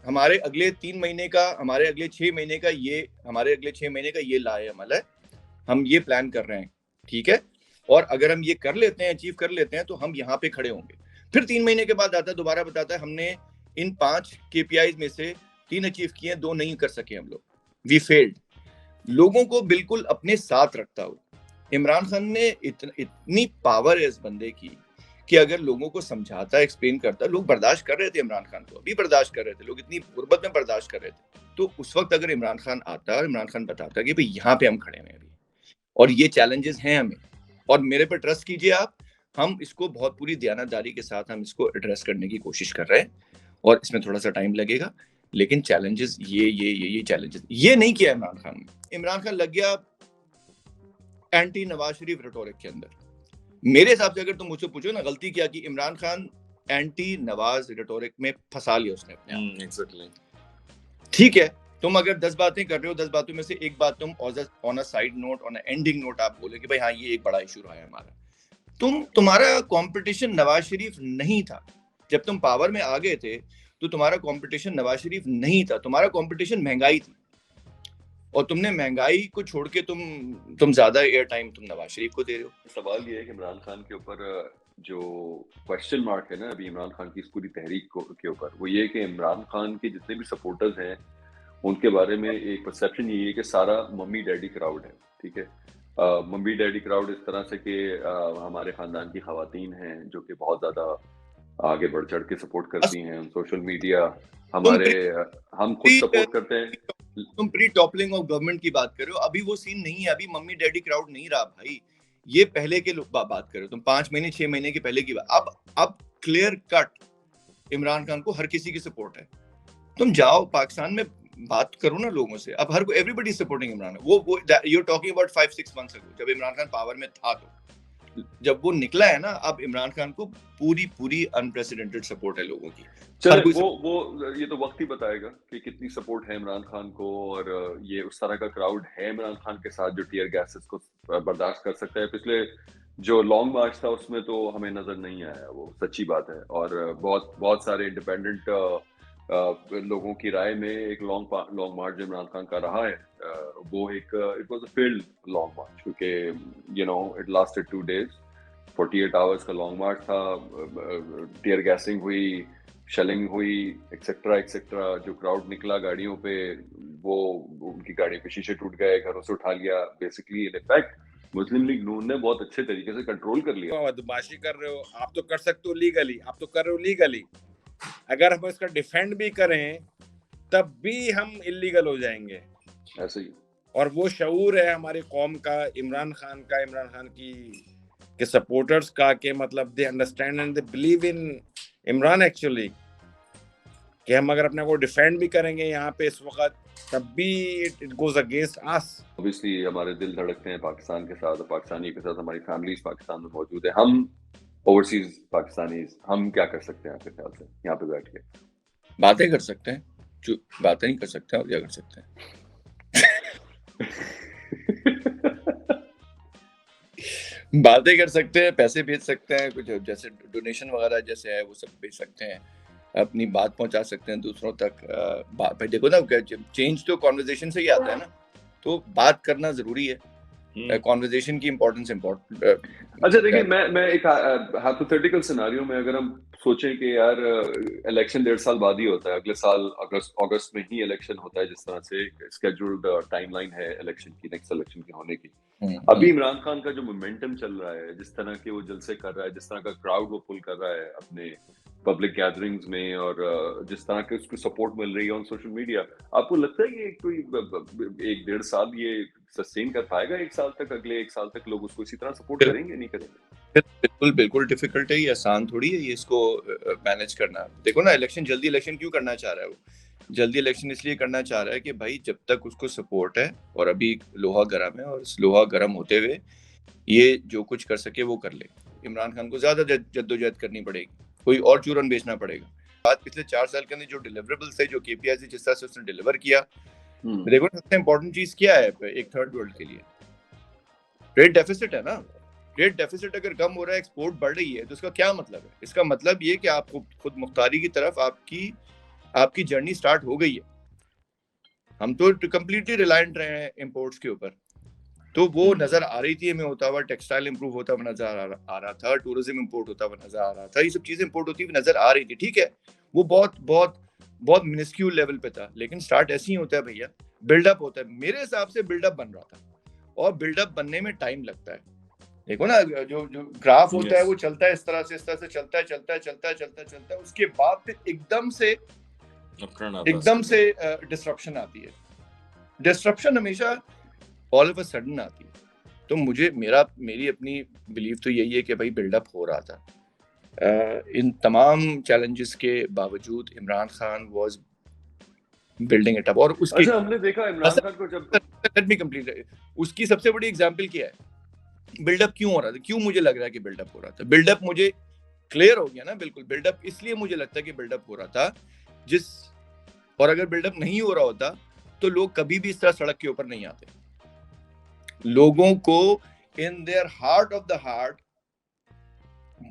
ہمارے اگلے 3 مہینے کا، ہمارے اگلے 6 مہینے کا یہ لائے عمل ہے، ہم یہ پلان کر رہے ہیں، ٹھیک ہے. اور اگر ہم یہ کر لیتے ہیں، اچیو کر لیتے ہیں، تو ہم یہاں پہ کھڑے ہوں گے. پھر 3 مہینے کے بعد آتا ہے، دوبارہ بتاتا ہے ہم نے ان 5 KPIs میں سے 3 اچیو کیے ہیں، 2 نہیں کر سکے ہم لوگ، وی فیلڈ. لوگوں کو بالکل اپنے ساتھ رکھتا ہو. عمران خان نے اتنی پاور ہے اس بندے کی کہ اگر لوگوں کو سمجھاتا، ایکسپلین کرتا، لوگ برداشت کر رہے تھے عمران خان کو، ابھی برداشت کر رہے تھے لوگ، اتنی غربت میں برداشت کر رہے تھے. تو اس وقت اگر عمران خان آتا اور عمران خان بتاتا کہ بھئی یہاں پہ ہم کھڑے ہیں ابھی اور یہ چیلنجز ہیں ہمیں، اور میرے پہ ٹرسٹ کیجئے آپ، ہم اس کو بہت پوری دیانتداری کے ساتھ ہم اس کو ایڈریس کرنے کی کوشش کر رہے ہیں، اور اس میں تھوڑا سا ٹائم لگے گا، لیکن چیلنجز یہ چیلنجز یہ نہیں کیا عمران خان نے. عمران خان لگ گیا اینٹی نواز شریف ریٹورک کے اندر. میرے حساب سے اگر تم مجھ سے پوچھو نا غلطی کیا کی، عمران خان اینٹی نواز ریٹورک میں پھنسا لیا اس نے اپنے آپ. ٹھیک ہے، تم اگر 10 باتیں کر رہے ہو، 10 باتوں میں سے ایک بات تم on a side note, on a ending note آپ بولے کہ بھائی ہاں یہ ایک بڑا ایشو رہا ہے ہمارا. تمہارا کمپٹیشن نواز شریف نہیں تھا. جب تم پاور میں آ گئے تھے تو تمہارا کمپٹیشن نواز شریف نہیں تھا، تمہارا کمپٹیشن مہنگائی تھی، اور تم نے مہنگائی کو چھوڑ کے تم زیادہ ایئر ٹائم تم نواز شریف کو دے رہے ہو.
سوال یہ ہے کہ عمران خان کے اوپر جو کوشچن مارک ہے نا ابھی عمران خان کی اس پوری تحریک کے اوپر، وہ یہ کہ عمران خان کے جتنے بھی سپورٹرز ہیں ان کے بارے میں ایک پرسیپشن یہ ہے کہ سارا ممی ڈیڈی کراؤڈ ہے. ٹھیک ہے، ممی ڈیڈی کراؤڈ اس طرح سے کہ ہمارے خاندان کی خواتین ہیں جو کہ بہت زیادہ آگے بڑھ چڑھ کے سپورٹ کرتی ہیں، سوشل میڈیا ہم خود سپورٹ کرتے ہیں.
تم پری ٹاپلنگ آف گورنمنٹ کی بات کر رہے ہو، ابھی وہ سین نہیں ہے، ابھی ممی ڈیڈی کراؤڈ نہیں رہا بھائی. یہ پہلے کے بات کرو تم 5 مہینے 6 مہینے کے پہلے کی بات. اب کلیئر کٹ عمران خان کو ہر کسی کی سپورٹ ہے. تم جاؤ پاکستان میں بات کرو نا لوگوں سے. اب ہر کوئی ایوری بڈی سپورٹنگ عمران. وہ you are talking about 5-6 months ago جب عمران خان پاور میں تھا. تو جب وہ نکلا ہے نا, اب عمران خان کو پوری انپریسیڈنٹڈ سپورٹ ہے لوگوں کی.
چلے وہ یہ تو وقت ہی بتائے گا کہ کتنی سپورٹ ہے عمران خان کو, اور یہ اس طرح کا کراؤڈ ہے عمران خان کے ساتھ جو ٹیئر گیسز کو برداشت کر سکتا ہے. پچھلے جو لانگ مارچ تھا اس میں تو ہمیں نظر نہیں آیا, وہ سچی بات ہے. اور بہت سارے انڈیپینڈنٹ لوگوں کی رائے میں ایک لانگ مارچ جو عمران خان کا رہا ہے وہ ایک it was a failed long march, کیونکہ you know it lasted 2 days, 48 hours کا لانگ مارچ تھا. ٹیئر گیسنگ ہوئی, شیلنگ ہوئی, ایکسیٹرا ایکسیٹرا. جو کراؤڈ نکلا گاڑیوں پہ, وہ ان کی گاڑی پہ شیشے ٹوٹ گئے, گھروں سے اٹھا لیا. بیسکلی ان ایفیکٹ مسلم لیگ نون نے بہت اچھے طریقے سے کنٹرول کر لیا.
بدماشی کر رہے ہو آپ تو کر سکتے ہو لیگلی, آپ تو کر رہے ہو لیگلی. اگر ہم اس کا ڈیفینڈ بھی کریں تب بھی ہم اللیگل ہو جائیں گے.
ایسے ہی.
اور وہ شعور ہے ہماری قوم کا, عمران خان کی سپورٹرز کا, کہ مطلب they understand and they believe in Imran actually, کہ ہم اگر اپنے کو ڈیفینڈ بھی کریں گے یہاں پہ اس وقت تب بھی it goes against us.
Obviously ہمارے دل دھڑکتے ہیں پاکستان کے ساتھ, اور پاکستانی کے ساتھ ہماری فیملیز پاکستان میں موجود ہے. ہم اوورسیز پاکستانیز ہم کیا کر سکتے ہیں آپ کے خیال سے یہاں پہ بیٹھ کے؟
باتیں کر سکتے ہیں, جو باتیں نہیں کر سکتے اور کیا کر سکتے ہیں. باتیں کر سکتے ہیں, پیسے بھیج سکتے ہیں, کچھ جیسے ڈونیشن وغیرہ جیسے ہے وہ سب بھیج سکتے ہیں, اپنی بات پہنچا سکتے ہیں دوسروں تک. دیکھو نا چینج تو کانورزیشن سے ہی آتا ہے نا, تو بات کرنا ضروری ہے. کانورزیشن کی امپورٹنس امپورٹنٹ.
اچھا دیکھیں, میں ایک ہائپوتھیٹیکل سیناریو میں اگر ہم سوچیں کہ یار الیکشن 1.5 سال بعد ہی ہوتا ہے, اگلے سال اگست میں ہی الیکشن ہوتا ہے, جس طرح سے اسکیڈولڈ ٹائم لائن ہے الیکشن کی, نیکسٹ الیکشن کی ہونے کی. ابھی عمران خان کا جو مومنٹم چل رہا ہے, جس طرح کے وہ جلسے کر رہا ہے, جس طرح کا کراؤڈ وہ پل کر رہا ہے اپنے پبلک گیدرنگز میں, اور جس طرح کی اس کو سپورٹ مل رہی ہے آن سوشل میڈیا, آپ کو لگتا ہے کہ کوئی 1.5 سال یہ سسٹین کر پائے گا؟ 1 سال تک, اگلے 1 سال تک لوگ اس کو اسی طرح سپورٹ کریں گے, نہیں کریں گے؟
بالکل ڈیفیکلٹ ہے, یہ آسان تھوڑی ہے یہ اس کو مینج کرنا. دیکھو نا جلدی الیکشن کیوں کرنا چاہ رہا ہے وہ؟ جلدی الیکشن اس لیے کرنا چاہ رہا ہے کہ بھائی جب تک اس کو سپورٹ ہے, اور ابھی لوہا گرم ہے, اور اس لوہا گرم ہوتے ہوئے یہ جو کچھ کر سکے وہ کر لے. عمران خان کو زیادہ جدوجہد کرنی پڑے گی, کوئی اور چورن بیچنا پڑے گا. بات پچھلے 4 سال کے اندر جو ڈیلیوریبلز تھے, جو KPIs تھے, جس طرح سے اس نے ڈیلیور کیا, دیکھو نا سب سے امپورٹنٹ چیز کیا ہے ایک تھرڈ ورلڈ کے لیے؟ ٹریڈ ڈیفیسٹ ہے نا. ٹریڈ ڈیفیسٹ اگر کم ہو رہا ہے, ایکسپورٹ بڑھ رہی ہے, تو اس کا کیا مطلب ہے؟ اس کا مطلب یہ کہ آپ کو خود مختاری کی طرف آپ کی جرنی سٹارٹ ہو گئی ہے. ہم تو کمپلیٹلی ریلائنٹ رہے ہیں امپورٹس کے اوپر, تو وہ نظر آ رہی تھی ہمیں ہوتا ہوا. ٹیکسٹائل امپروو ہوتا ہوا نظر آ رہا تھا, ٹورزم امپورٹ ہوتا ہوا نظر آ رہا تھا, یہ سب چیزیں امپورٹ ہوتی ہوئی نظر آ رہی تھی. ٹھیک ہے, وہ بہت منسکیول لیول پہ تھا, لیکن سٹارٹ ایسے ہی ہوتا ہے بھیا, بلڈ اپ ہوتا ہے. میرے حساب سے بلڈ اپ بن رہا تھا, اور بلڈ اپ بننے میں ٹائم لگتا ہے. دیکھو نا جو گراف ہوتا ہے وہ چلتا ہے اس طرح سے چلتا ہے, اس کے بعد پھر ایک دم سے ڈسرپشن آتی ہے. ڈسرپشن ہمیشہ آل آف اے سڈن آتی ہے. تو میری اپنی بلیف تو یہی ہے کہ بھائی بلڈ اپ ہو رہا تھا. ان تمام چیلنجز کے باوجود Imran Khan was building it up. اور اس کی
ہم نے دیکھا عمران خان کو جب
لیٹ می کمپلیٹ, اس کی سب سے بڑی ایگزامپل کیا ہے؟ بلڈ اپ کیوں ہو رہا تھا, کیوں مجھے لگ رہا ہے کہ بلڈ اپ ہو رہا تھا؟ بلڈ اپ مجھے کلیئر ہو گیا نا, بالکل بلڈ اپ اس لیے مجھے لگتا ہے کہ بلڈ اپ ہو رہا تھا اور اگر بلڈ اپ نہیں ہو رہا ہوتا تو لوگ کبھی بھی اس طرح سڑک کے اوپر نہیں آتے. لوگوں کو in their heart of the heart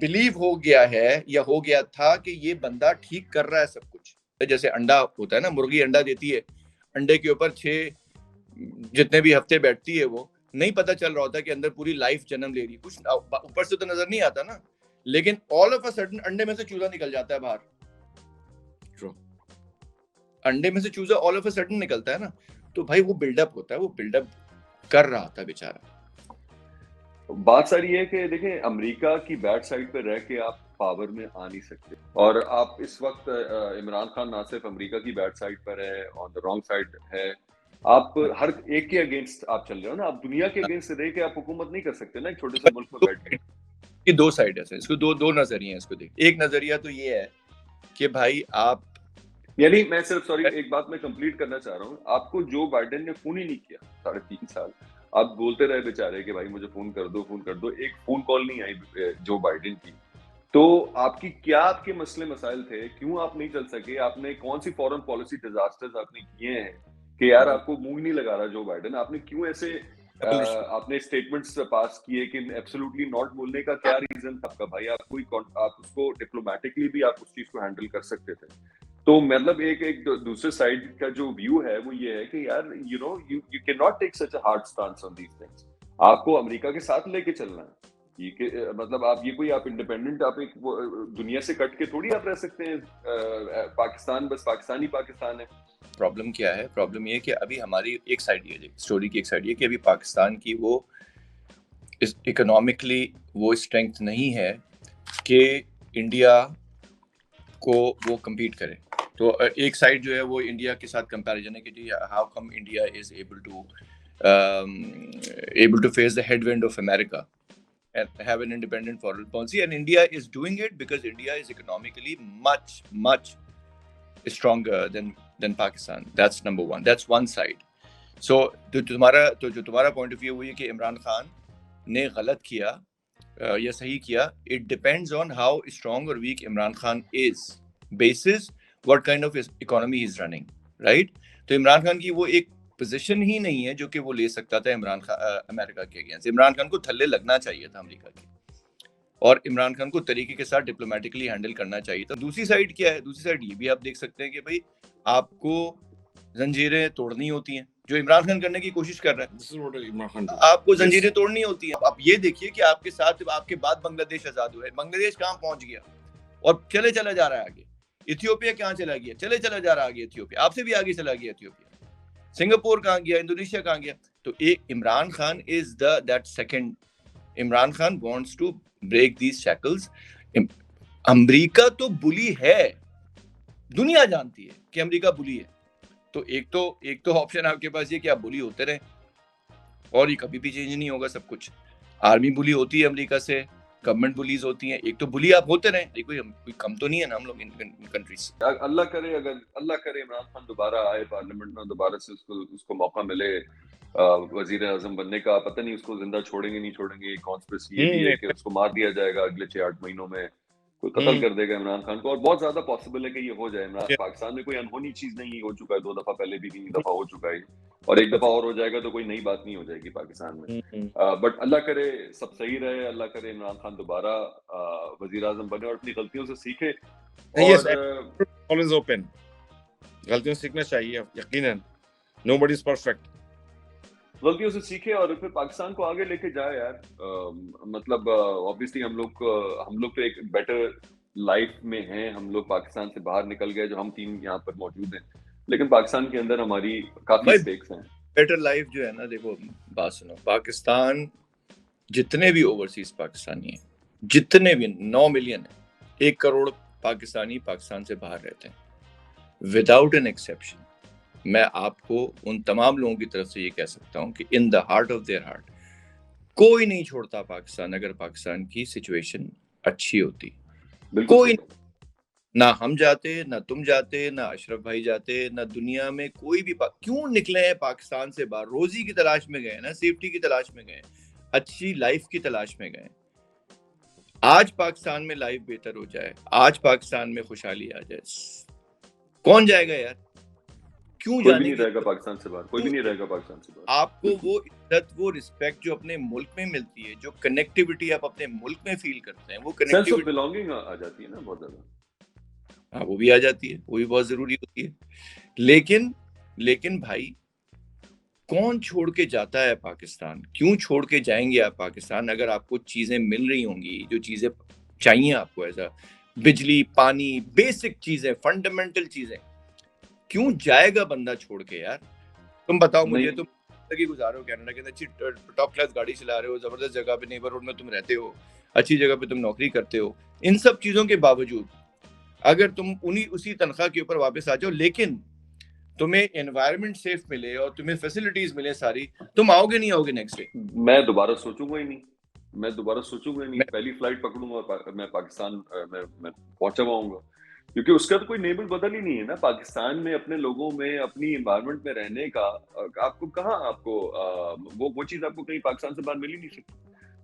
believe ہو گیا ہے یا ہو گیا تھا کہ یہ بندہ ٹھیک کر رہا ہے سب کچھ. جیسے انڈا ہوتا ہے نا, مرغی انڈا دیتی ہے, انڈے کے اوپر 6 جتنے بھی ہفتے بیٹھتی ہے, وہ نہیں پتا چل رہا ہوتا کہ اندر پوری لائف جنم لے رہی, کچھ اوپر سے تو نظر نہیں آتا نا, لیکن آل آف اے سڈن انڈے میں سے چوزا نکل جاتا ہے باہر. انڈے میں سے چوزا آل آف اے سڈن نکلتا ہے نا, تو بھائی وہ بلڈ اپ ہوتا ہے, وہ بلڈ اپ کر رہا تھا بیچارہ.
بات ساری ہے کہ دیکھیں امریکہ کی بیڈ سائڈ پہ رہ کے آپ پاور میں آ نہیں سکتے, اور آپ اس وقت عمران خان نہ صرف امریکہ کی بیڈ سائڈ پر ہے, آن دا رانگ سائڈ ہے, آپ ہر ایک کے اگینسٹ آپ چل رہے ہو نا, آپ دنیا کے اگینسٹ رہ کے آپ حکومت نہیں کر سکتے نا ایک چھوٹے سے ملک میں بیٹھ کے.
یہ دو سائڈ ہے, اس کو دو نظریے ہیں اس کو دیکھ. ایک نظریہ تو یہ ہے کہ بھائی آپ,
یعنی میں صرف سوری ایک بات میں کمپلیٹ کرنا چاہ رہا ہوں, آپ کو جو بائیڈن نے فون ہی نہیں کیا 3.5 سال, آپ بولتے رہے بیچارے کہ بھائی مجھے فون کر دو, ایک فون کال نہیں آئی جو بائیڈن کی. تو آپ کی کیا آپ کے مسئلے مسائل تھے, کیوں آپ نہیں چل سکے, آپ نے کون سی فورن پالیسی ڈیزاسٹرز آپ نے کیے ہیں کہ یار آپ کو منہ نہیں لگا رہا جو بائیڈن, آپ نے کیوں ایسے آپ نے اسٹیٹمنٹس پاس کیے کہ ایبسولوٹلی ناٹ بولنے کا کیا ریزن تھا آپ کا بھائی, آپ اس کو ڈپلومیٹکلی بھی آپ اس چیز کو ہینڈل کر سکتے تھے. تو مطلب ایک دوسرے سائڈ کا جو ویو ہے وہ یہ ہے کہ یار you know you can not take such a hard stance on these things, آپ کو امریکہ کے ساتھ لے کے چلنا ہے. مطلب آپ یہ کوئی آپ انڈیپینڈنٹ آپ ایک دنیا سے کٹ کے تھوڑی آپ رہ سکتے ہیں, پاکستان بس پاکستان ہی پاکستان ہے.
پرابلم کیا ہے, پرابلم یہ کہ ابھی ہماری ایک سائڈ یہ اسٹوری کی ایک سائڈ یہ کہ ابھی پاکستان کی وہ اکنامکلی وہ اسٹرینتھ نہیں ہے کہ انڈیا کو وہ کمپیٹ کرے. تو ایک سائڈ جو ہے وہ انڈیا کے ساتھ کمپیریزن ہے کہ جی how come India is able to face the headwind of America and have an independent foreign policy, and India is doing it because India is economically much stronger than Pakistan. That's number one. That's one side. So جو تمہارا point of view وہ یہ کہ عمران خان نے غلط کیا یا صحیح کیا, it depends on how strong or weak Imran Khan is basis what kind of economy he is running, right? تو عمران خان کی وہ ایک پوزیشن ہی نہیں ہے جو کہ وہ لے سکتا تھا امریکہ کے اگینسٹ. عمران خان کو تھلے لگنا چاہیے تھا امریکہ کے, اور عمران خان کو طریقے کے ساتھ ڈپلومیٹکلی ہینڈل کرنا چاہیے تھا. دوسری سائڈ کیا ہے, دوسری سائڈ یہ بھی آپ دیکھ سکتے ہیں کہ بھائی آپ کو زنجیریں توڑنی ہوتی ہیں, جو عمران خان کرنے کی کوشش کر رہا ہے. آپ کو زنجیریں توڑنی ہوتی ہیں. آپ یہ دیکھیے کہ آپ کے ساتھ آپ کے بعد بنگلہ دیش آزاد ہوا ہے, بنگلہ دیش کہاں پہنچ گیا اور چلا جا رہا ہے آگے. ایتھیوپیا کہاں چلا گیا, چلا جا رہا ہے آگے. ایتھیوپیا آپ سے بھی آگے چلا گیا. ایتھیوپیا, سنگاپور کہاں گیا, انڈونیشیا کہاں گیا. تو ایک Imran Khan is that second. Imran Khan wants to break these shackles. America تو بلی ہے, دنیا جانتی ہے کہ امریکہ بلی ہے. تو ایک تو آپشن آپ کے پاس یہ کہ آپ بلی ہوتے رہیں, اور یہ کبھی بھی چینج نہیں ہوگا سب کچھ. آرمی بلی ہوتی ہے امریکہ سے, گورنمنٹ بلیز ہوتی ہیں. ایک تو بلی آپ ہوتے رہیں, کوئی کم تو نہیں ہے نا ہم لوگ ان کنٹریز.
اللہ کرے عمران خان دوبارہ آئے پارلیمنٹ میں, دوبارہ سے اس کو موقع ملے وزیر اعظم بننے کا. پتہ نہیں اس کو زندہ چھوڑیں گے نہیں چھوڑیں گے. کانسپریسی یہ بھی ہے کہ اس کو مار دیا جائے گا اگلے 6-8 مہینوں میں, کوئی قتل کر دے گا عمران خان کو, اور بہت زیادہ پاسبل ہے کہ یہ ہو جائے. پاکستان میں کوئی انہونی چیز نہیں ہو چکا ہے, 2 دفعہ پہلے بھی 3 دفعہ ہو چکا ہے, اور ایک دفعہ اور ہو جائے گا تو کوئی نئی بات نہیں ہو جائے گی پاکستان میں. بٹ اللہ کرے سب صحیح رہے, اللہ کرے عمران خان دوبارہ وزیر اعظم بنے اور اپنی غلطیوں سے سیکھے.
always open, غلطیوں سے سیکھنا چاہیے یقیناً. nobody is perfect.
غلطیوں سے سیکھے اور پھر پاکستان کو آگے لے کے جائے یار. مطلب obviously ہم لوگ تو ایک بیٹر لائف میں ہیں, ہم لوگ پاکستان سے باہر نکل گئے جو ہم تین یہاں پر موجود ہیں, لیکن پاکستان کے اندر ہماری کافی سٹیکس ہیں.
بیٹر لائف جو ہے نا, دیکھو بات سنو, پاکستان جتنے بھی اوورسیز پاکستانی ہیں, جتنے بھی 9 ملین ہیں, 1 کروڑ پاکستانی پاکستان سے باہر رہتے ہیں وداؤٹ این ایکسیپشن. میں آپ کو ان تمام لوگوں کی طرف سے یہ کہہ سکتا ہوں کہ in the heart of their heart کوئی نہیں چھوڑتا پاکستان اگر پاکستان کی سچویشن اچھی ہوتی. کوئی نہ ہم جاتے, نہ تم جاتے, نہ اشرف بھائی جاتے, نہ دنیا میں کوئی بھی. کیوں نکلے ہیں پاکستان سے باہر؟ روزی کی تلاش میں گئے, نہ سیفٹی کی تلاش میں گئے, اچھی لائف کی تلاش میں گئے. آج پاکستان میں لائف بہتر ہو جائے, آج پاکستان میں خوشحالی آ جائے, کون جائے گا یار؟ کیوں
کوئی بھی نہیں رہے گا پاکستان سے باہر, کوئی بھی نہیں رہے گا پاکستان سے باہر. آپ کو
وہ عزت, وہ رسپیکٹ جو اپنے ملک میں ملتی ہے, جو کنیکٹیوٹی آپ اپنے ملک میں فیل کرتے ہیں, وہ
سینس آف بیلانگنگ آ جاتی ہے نا بہت زیادہ.
ہاں وہ بھی آ جاتی ہے, وہ بھی بہت ضروری ہوتی ہے. لیکن بھائی کون چھوڑ کے جاتا ہے پاکستان؟ کیوں چھوڑ کے جائیں گے آپ پاکستان اگر آپ کو چیزیں مل رہی ہوں گی جو چیزیں چاہیے آپ کو, ایسا بجلی, پانی, بیسک چیزیں, فنڈامنٹل چیزیں. کیوں جائے گا بندہ چھوڑ کے یار؟ تم بتاؤ مجھے, تم زندگی گزارے ہو کینیڈا کے اندر, اچھی ٹاپ کلاس گاڑی چلا رہے ہو, زبردست جگہ پہ نیبرہڈ میں تم رہتے ہو, اچھی جگہ پہ تم نوکری کرتے ہو, ان سب چیزوں کے باوجود اگر تم اسی تنخواہ کے اوپر واپس آ جاؤ, لیکن تمہیں انوائرمنٹ سیف ملے اور تمہیں فیسلٹیز ملے ساری, تم آؤ گے نہیں آؤ گے نیکسٹ ڈے؟
میں دوبارہ سوچوں گا ہی نہیں. پہلی فلائٹ پکڑوں گا, میں پاکستان میں پہنچا ہوا ہوں گا, کیونکہ اس کا تو کوئی نیبل بدل ہی نہیں ہے نا. پاکستان میں اپنے لوگوں میں اپنی انوائرمنٹ میں رہنے کا آپ کو کہاں, آپ کو وہ چیز آپ کو کہیں پاکستان سے باہر مل ہی نہیں سکتی.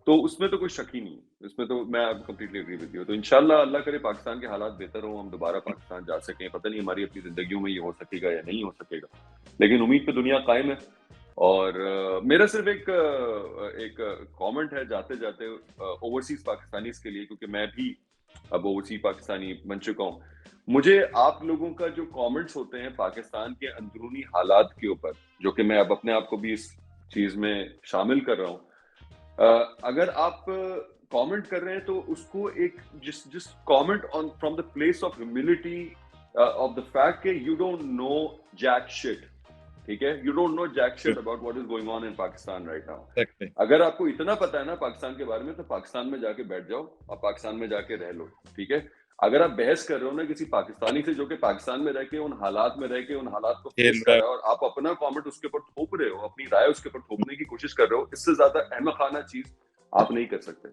تو اس میں تو کوئی شک ہی نہیں ہے, اس میں تو میں آپ کمپلیٹلی اگری وتھ یو. تو انشاءاللہ اللہ کرے پاکستان کے حالات بہتر ہوں, ہم دوبارہ پاکستان جا سکیں. پتہ نہیں ہماری اپنی زندگیوں میں یہ ہو سکے گا یا نہیں ہو سکے گا, لیکن امید پہ دنیا قائم ہے. اور میرا صرف ایک کامنٹ ہے جاتے جاتے اوورسیز پاکستانیز کے لیے, کیونکہ میں بھی اب اوورسیز پاکستانی بن چکا ہوں. مجھے آپ لوگوں کا جو کامنٹس ہوتے ہیں پاکستان کے اندرونی حالات کے اوپر, جو کہ میں اب اپنے آپ کو بھی اس چیز میں شامل کر رہا ہوں, اگر آپ کامنٹ کر رہے ہیں تو اس کو ایک جس comment on from the place of humility of the fact کہ you don't know jack shit, ٹھیک ہے, you don't know jack shit about what is going on in Pakistan right now. اگر آپ کو اتنا پتا ہے نا پاکستان کے بارے میں, تو پاکستان میں جا کے بیٹھ جاؤ اور پاکستان میں جا کے رہ لو, ٹھیک ہے. اگر آپ بحث کر رہے ہو نا کسی پاکستانی سے جو کہ پاکستان میں رہ کے ان حالات میں رہ کے ان حالات کو فیس کر رہا ہے, اور آپ اپنا کامنٹ اس کے اوپر تھوپ رہے ہو, اپنی رائے اس کے اوپر تھوپنے کی کوشش کر رہے ہو, اس سے زیادہ احمق خانہ چیز آپ نہیں کر سکتے.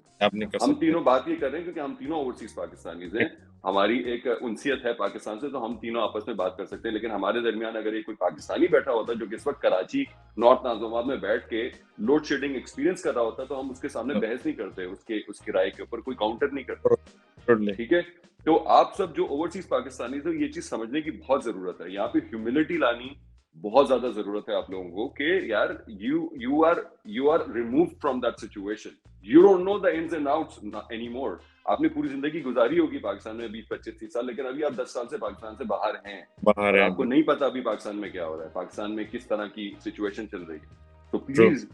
ہم تینوں بات یہ کر رہے ہیں کیونکہ ہم تینوں اوورسیز پاکستانیز ہیں, ہماری ایک انسیت ہے پاکستان سے, تو ہم تینوں آپس میں بات کر سکتے ہیں. لیکن ہمارے درمیان اگر ایک کوئی پاکستانی بیٹھا ہوتا جو کہ اس وقت کراچی نارتھ نازم آباد میں بیٹھ کے لوڈ شیڈنگ ایکسپیرینس کر رہا ہوتا, تو ہم اس کے سامنے بحث نہیں کرتے, اس کی رائے کے اوپر کوئی کاؤنٹر نہیں کرتے, ٹھیک ہے. تو آپ سب جو اوورسیز پاکستانیز ہیں, یہ چیز سمجھنے کی بہت ضرورت ہے. یہاں پہ ہیوملٹی لانی بہت زیادہ ضرورت ہے آپ لوگوں کو, کہ یار you are removed from that situation, you don't know the ins and outs any more. آپ نے پوری زندگی گزاری ہوگی پاکستان میں 20-25-30 سال, لیکن ابھی آپ 10 سال سے پاکستان سے باہر ہیں, اور آپ کو نہیں پتا ابھی پاکستان میں کیا ہو رہا ہے, پاکستان میں کس طرح کی سچویشن چل رہی ہے. تو please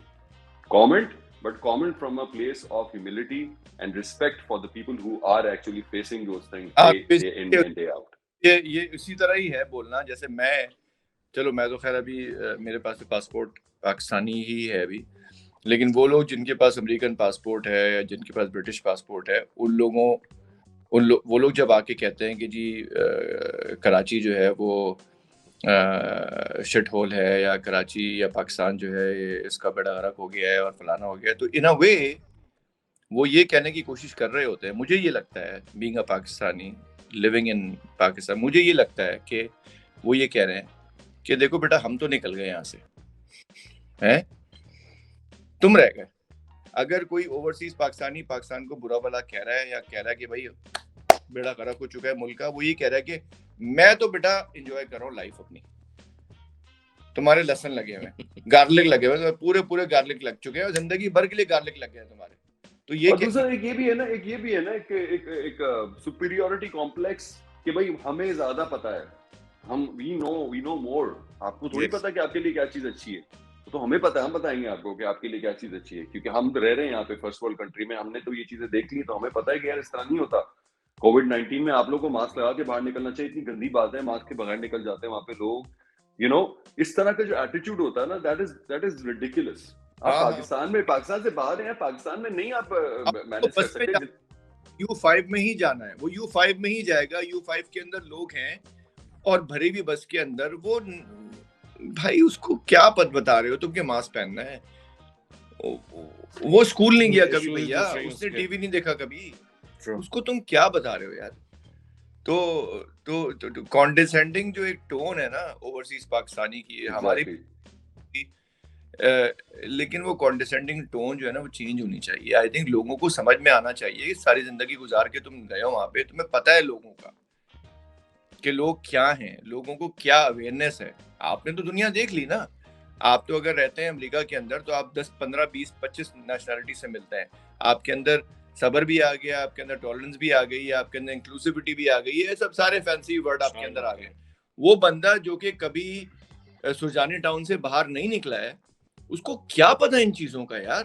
comment, but comment from a place of humility and respect for the people who are actually facing those things day in and day out.
یہ اسی طرح ہی ہے بولنا. جیسے میں تو خیر ابھی میرے پاس پاسپورٹ پاکستانی ہی ہے ابھی, لیکن وہ لوگ جن کے پاس امریکن پاسپورٹ ہے یا جن کے پاس برٹش پاسپورٹ ہے, وہ لوگ جب آ کے کہتے ہیں کہ جی کراچی جو ہے وہ شٹ ہول ہے, یا کراچی یا پاکستان جو ہے اس کا بیڑا غرق ہو گیا ہے اور فلانا ہو گیا, تو ان اے وے وہ یہ کہنے کی کوشش کر رہے ہوتے ہیں. مجھے یہ لگتا ہے being a Pakistani living in Pakistan, مجھے یہ لگتا ہے کہ وہ یہ کہہ رہے ہیں کہ دیکھو بیٹا ہم تو نکل گئے یہاں سے, تم رہ گئے. اگر کوئی اوورسیز پاکستانی پاکستان کو برا بھلا کہہ رہا ہے یا کہہ رہا ہے کہ بھائی بیڑا غرق ہو چکا ہے ملک کا, وہ یہ کہہ رہا ہے کہ میں تو بیٹا انجوائے کر رہا ہوں لائف اپنی, تمہارے لہسن لگے ہوئے ہیں, گارلک لگے ہوئے, پورے گارلک لگ چکے ہیں, اور زندگی بھر کے لیے گارلک لگ گئے ہیں تمہارے. تو یہ
دوسرا ایک یہ بھی ہے نا ایک سپیریورٹی کمپلیکس, کہ بھائی ہمیں زیادہ پتا ہے, ہم وی نو مور. آپ کو تھوڑی پتا کہ آپ کے لیے کیا چیز اچھی ہے, تو ہمیں پتا ہے, ہم بتائیں گے آپ کو کہ آپ کے لیے کیا چیز اچھی ہے, کیونکہ ہم رہ رہے ہیں یہاں پہ فرسٹ ورلڈ کنٹری میں, ہم نے تو یہ چیزیں دیکھ لی, تو ہمیں پتا ہے کہ یار اس طرح نہیں ہوتا. کووڈ-19 میں آپ لوگوں کو ماسک لگا کے باہر نکلنا چاہیے, اتنی گندی بات ہے, ماسک کے بغیر نکل جاتے ہیں وہاں پہ لوگ. اس طرح کا جو ایٹیٹیوڈ ہوتا ہے نا, دیٹ از ریڈیکولس. آپ پاکستان سے باہر ہیں, پاکستان میں نہیں آپ مینیج کر سکتے.
U5 میں ہی جانا ہے, وہ U5 میں ہی جائے گا. U5 کے اندر لوگ ہیں اور بھری ہوئی بس کے اندر, وہ بھائی اس کو کیا پت بتا رہے ہو تم کہ ماسک پہننا ہے. وہ اسکول نہیں گیا کبھی بھیا, اس نے ٹی وی نہیں دیکھا کبھی, اس کو تم کیا بتا رہے ہو یار. تو کانڈیسینڈنگ جو ایک ٹون ہے نا اوورسیز پاکستانی کی ہماری, لیکن وہ کانڈیسینڈنگ ٹون جو ہے نا وہ چینج ہونی چاہیے. آئی تھنک لوگوں کو سمجھ میں آنا چاہیے, ساری زندگی گزار کے تم گئے ہو وہاں پہ, تمہیں پتہ ہے لوگوں کا کہ لوگ کیا ہیں, لوگوں کو کیا اویئرنیس ہے. آپ نے تو دنیا دیکھ لی نا. آپ تو اگر رہتے ہیں امریکہ کے اندر تو آپ 10, 15, 20, 25 نیشنلٹی سے ملتے ہیں. آپ کے اندر صبر بھی آ گیا, آپ کے اندر ٹالرنس بھی آ گئی, آپ کے اندر انکلوسیوٹی بھی آ گئی ہے, سب سارے فینسی ورڈ آپ کے اندر آ گئے. وہ بندہ جو کہ کبھی سرجانی ٹاؤن سے باہر نہیں نکلا ہے, اس کو کیا پتا ان چیزوں کا یار.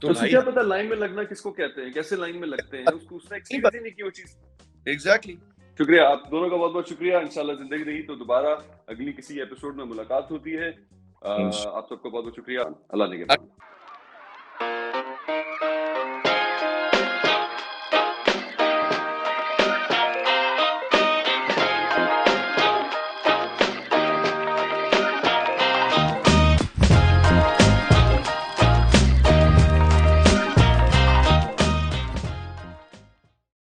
تو اس کو کیا پتا لائن میں لگنا کس کو کہتے ہیں, کیسے لائن میں لگتے ہیں, اس نے ایکسپیرینس ہی نہیں کی وہ چیز.
ایگزیکٹلی.
شکریہ آپ دونوں کا, بہت بہت شکریہ. انشاءاللہ زندگی رہی تو دوبارہ اگلی کسی ایپیسوڈ میں ملاقات ہوتی ہے. آپ سب کو بہت بہت شکریہ. اللہ نگہبان.